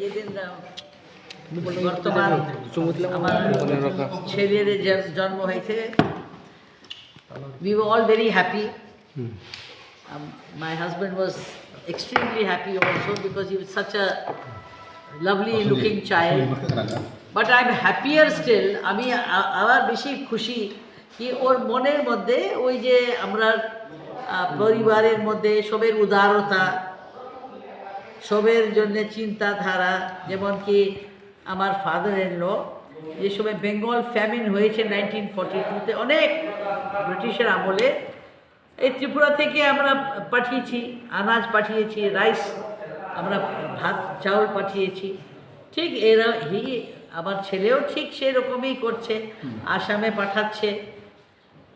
যেদিন বর্তমান আমার ছেলের জন্ম হয়েছে, we were all very happy. My husband was extremely happy also because he was such a lovely looking child. But I'm happier still. আমি আবার বেশি খুশি কি ওর মনের মধ্যে ওই যে আমরা পরিবারের মধ্যে সবের উদারতা, সবের জন্য চিন্তাধারা, যেমন কি আমার ফাদার ইন ল যে সময় বেঙ্গল ফ্যামিন হয়েছে 1942-তে, অনেক ব্রিটিশের আমলে, এই ত্রিপুরা থেকে আমরা পাঠিয়েছি, আনাজ পাঠিয়েছি, রাইস, আমরা ভাত চাউল পাঠিয়েছি। ঠিক এরা আমার ছেলেও ঠিক সেরকমই করছে, আসামে পাঠাচ্ছে।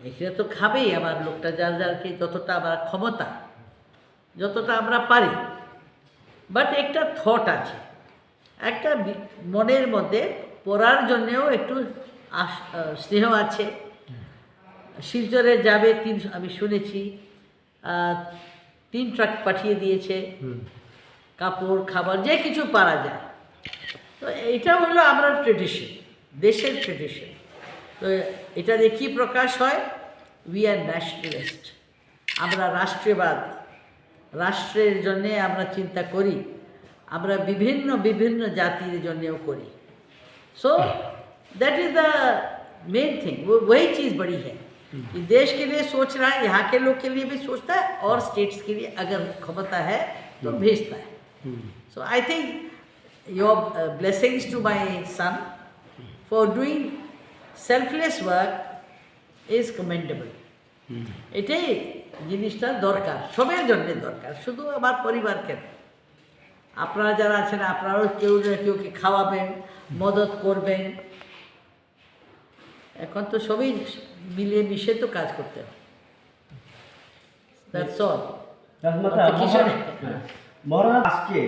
এখানে তো খাবেই আমার লোকটা, যার যারকে যতটা আমার ক্ষমতা, যতটা আমরা পারি। বাট একটা থট আছে, একটা মনের মধ্যে পড়ার জন্যেও একটু স্নেহ আছে। শিলচরে যাবে আমি শুনেছি 3 ট্রাক পাঠিয়ে দিয়েছে, কাপড় খাবার যে কিছু পারা যায়। তো এটা হলো আমরা ট্রেডিশন, দেশের ট্রেডিশন। তো এটা দিয়ে কী প্রকাশ হয়? উই আর ন্যাশনালিস্ট, আমরা রাষ্ট্রবাদ, রাষ্ট্রের জন্যে আমরা চিন্তা করি, আমরা বিভিন্ন বিভিন্ন জাতির জন্যেও করি। So that is the main thing. वही चीज़ बड़ी है कि देश के लिए सोच रहा है, यहाँ के लोग के लिए भी सोचता है, और स्टेट्स के लिए अगर क्षमता है तो भेजता है। So I think your blessings to my son for doing selfless work is commendable. এটাই জিনিসটা দরকার, সবের জন্য দরকার, শুধু আমার পরিবারকে। আপনারা যারা আছেন আপনারাও কেউ না কেউকে খাওয়াবেন, মদত করবেন। এখন তো সবই মিলিয়ে মিশে তো কাজ করতে হবে। That's all. মহারাজ আজকে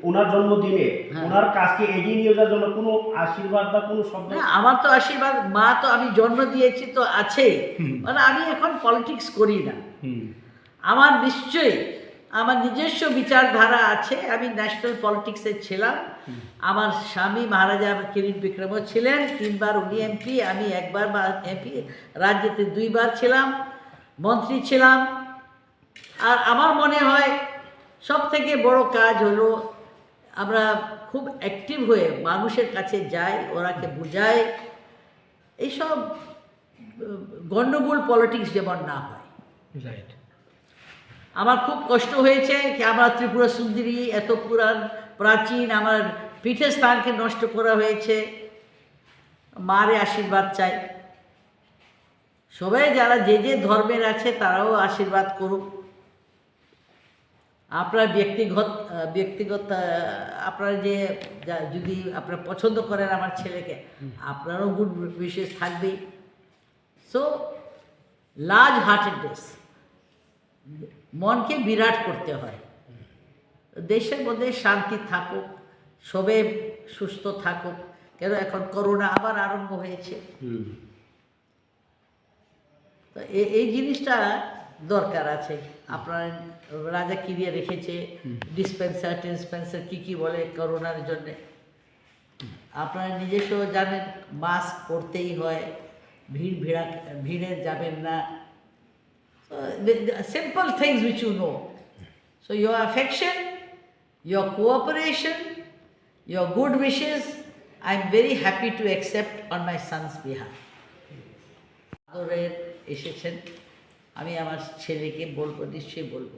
ওনার জন্মদিনে ওনার কাজকে এগিয়ে নিয়ে যাওয়ার জন্য কোনো আশীর্বাদ বা কোনো শব্দ? না, আমার তো আশীর্বাদ, মা তো আমি জন্ম দিয়েছি তো আছে, মানে আমি এখন পলিটিক্স করি না। আমার নিশ্চয়ই আমার নিজস্ব বিচারধারা আছে। আমি ন্যাশনাল পলিটিক্সে ছিলাম, আমার স্বামী মহারাজা কিরিট বিক্রমও ছিলেন, 3 বার উনি এমপি, আমি 1 বার এমপি, রাজ্যেতে 2 বার ছিলাম, মন্ত্রী ছিলাম। আর আমার মনে হয় সব থেকে বড় কাজ হলো আমরা খুব অ্যাক্টিভ হয়ে মানুষের কাছে যাই, ওরাকে বুঝাই, এইসব গণ্ডগোল পলিটিক্স যেমন না হয়। রাইট। আমার খুব কষ্ট হয়েছে কি আমার ত্রিপুরা সুন্দরী এত প্রাচীন আমার পীঠস্থানকে নষ্ট করা হয়েছে। মারে আশীর্বাদ চাই, সবাই যারা যে যে ধর্মের আছে তারাও আশীর্বাদ করুক। আপনার ব্যক্তিগত আপনারা যে যদি আপনারা পছন্দ করেন আমার ছেলেকে, আপনারও গুড উইশেস থাকবেই। সো লার্জ হার্টেডনেস, মনকে বিরাট করতে হয়। দেশের মধ্যে শান্তি থাকুক, সবে সুস্থ থাকুক, কেন এখন করোনা আবার আরম্ভ হয়েছে। তো এই জিনিসটা দরকার আছে। আপনার রাজা কিরিয়ে রেখেছে ডিসপেন্সার কী বলে করোনার জন্যে। আপনারা নিজস্ব জানেন মাস্ক পরতেই হয়, ভিড়ে যাবেন না। Simple things which you know. So your affection, your cooperation, your good wishes, I am very happy to accept on my son's behalf. আদরের এসেছেন, আমি আমার ছেলেকে বলবো, নিশ্চয়ই বলবো।